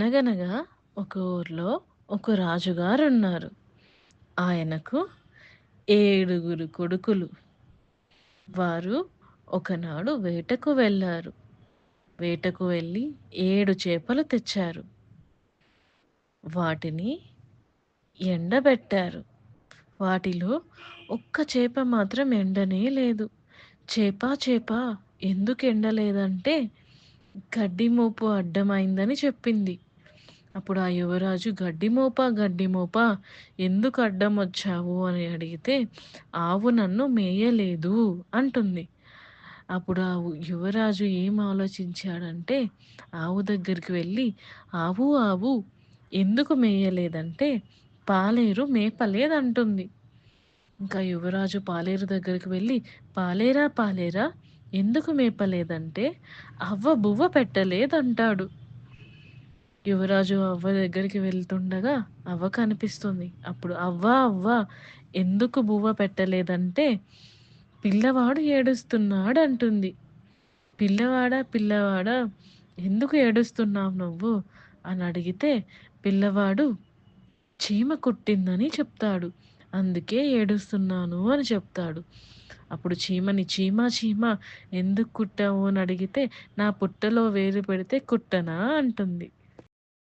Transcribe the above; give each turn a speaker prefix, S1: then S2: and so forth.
S1: అనగనగా ఒక ఊర్లో ఒక రాజుగారున్నారు. ఆయనకు 7 కొడుకులు. వారు ఒకనాడు వేటకు వెళ్లారు. వేటకు వెళ్లి 7 చేపలు తెచ్చారు. వాటిని ఎండబెట్టారు. వాటిలో ఒక్క చేప మాత్రం ఎండనే లేదు. చేప ఎందుకు ఎండలేదంటే గడ్డి మోపు అడ్డమైందని చెప్పింది. అప్పుడు ఆ యువరాజు గడ్డి మోపా ఎందుకు అడ్డమొచ్చావు అని అడిగితే, ఆవు నన్ను మేయలేదు అంటుంది. అప్పుడు యువరాజు ఏం ఆలోచించాడంటే, ఆవు దగ్గరికి వెళ్ళి, ఆవు ఎందుకు మేయలేదంటే, పాలేరు మేపలేదంటుంది. ఇంకా యువరాజు పాలేరు దగ్గరికి వెళ్ళి, పాలేరా ఎందుకు మేపలేదంటే, బువ్వ పెట్టలేదంటాడు. యువరాజు అవ్వ దగ్గరికి వెళ్తుండగా అవ్వ కనిపిస్తుంది. అప్పుడు అవ్వ ఎందుకు బువ్వ పెట్టలేదంటే, పిల్లవాడు ఏడుస్తున్నాడంటుంది. పిల్లవాడా ఎందుకు ఏడుస్తున్నావు నువ్వు అని అడిగితే, పిల్లవాడు చీమ కుట్టిందని చెప్తాడు. అందుకే ఏడుస్తున్నాను అని చెప్తాడు. అప్పుడు చీమని చీమ ఎందుకు కుట్టావు అని అడిగితే, నా పుట్టలో వేలు పెడితే కుట్టనా అంటుంది.